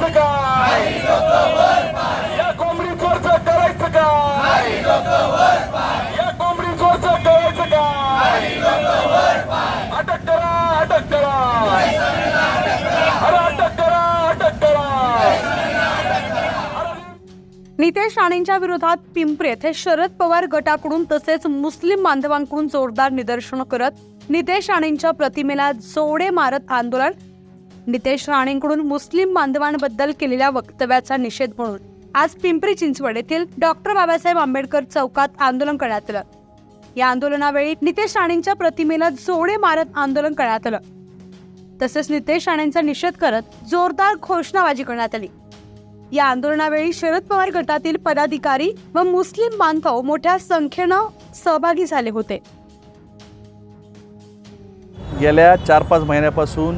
करायचं का? या कोंबडी चोरचं करायचं का? या कोंबडी चोरचं करायचं का? अटक करा, अटक करा, अरे अटक करा, अटक करा. नितेश राणेंच्या विरोधात पिंपरी येथे शरद पवार गटाकडून तसेच मुस्लिम बांधवांकडून जोरदार निदर्शनं करत नितेश राणेंच्या प्रतिमेला जोडे मारत आंदोलन. नितेश राणेंकडून मुस्लिम बांधवांबद्दल केलेल्या वक्तव्याचा निषेध म्हणून आज पिंपरी चिंचवड येथील डॉक्टर बाबासाहेब आंबेडकर चौकात आंदोलन करण्यात आलं. या आंदोलनावेळी नितेश राणेंच्या प्रतिमेला जोडे मारत आंदोलन करण्यात आलं. तसेच नितेश राणेंचा निषेध करत जोरदार घोषणाबाजी करण्यात आली. या आंदोलनावेळी शरद पवार गटातील पदाधिकारी व मुस्लिम बांधव मोठ्या संख्येनं सहभागी झाले होते. गेल्या 4-5 महिन्यापासून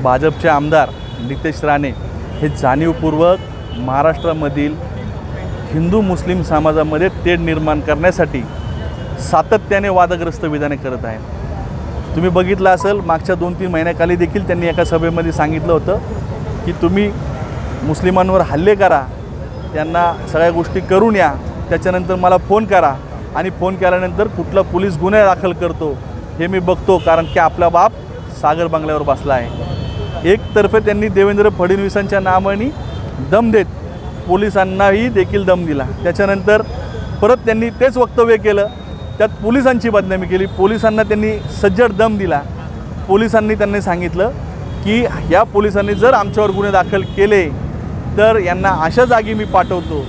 भाजपचे आमदार नितेश राणे हे जाणीवपूर्वक महाराष्ट्रामधील हिंदू मुस्लिम समाजामध्ये तेढ निर्माण करण्यासाठी सातत्याने वादग्रस्त विधाने करत आहेत. तुम्ही बघितलं असेल, मागच्या 2-3 महिन्याखाली देखील त्यांनी एका सभेमध्ये सांगितलं होतं की तुम्ही मुस्लिमांवर हल्ले करा, त्यांना सगळ्या गोष्टी करून या, त्याच्यानंतर मला फोन करा आणि फोन केल्यानंतर कुठला पोलीस गुन्हा दाखल करतो हे मी बघतो, कारण की आपला बाप सागर बंगल्यावर बसला आहे. एकतर्फे त्यांनी देवेंद्र फडणवीसांच्या नावाने दम देत पोलिसांनाही देखील दम दिला. त्याच्यानंतर परत त्यांनी तेच वक्तव्य केलं, त्यात पोलिसांची बदनामी केली. पोलिसांना त्यांनी सज्जड दम दिला. पोलिसांनी त्यांनी सांगितलं की या पोलिसांनी जर आमच्यावर गुन्हे दाखल केले तर यांना अशा जागी मी पाठवतो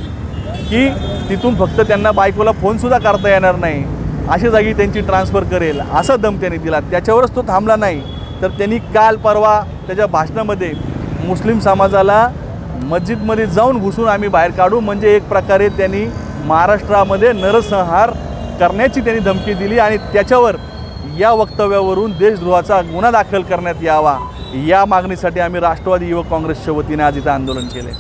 की तिथून फक्त त्यांना बायकोला फोनसुद्धा करता येणार नाही, अशा जागी त्यांची ट्रान्सफर करेल, असा दम त्यांनी दिला. त्याच्यावरच तो थांबला नाही, तर त्यांनी काल परवा त्याच्या भाषणामध्ये मुस्लिम समाजाला मस्जिदमध्ये जाऊन घुसून आम्ही बाहेर काढू, म्हणजे एक प्रकारे त्यांनी महाराष्ट्रामध्ये नरसंहार करण्याची त्यांनी धमकी दिली. आणि त्याच्यावर या वक्तव्यावरून देशद्रोहाचा गुन्हा दाखल करण्यात यावा, या मागणीसाठी आम्ही राष्ट्रवादी युवक काँग्रेसच्या वतीने आज इथं आंदोलन केले.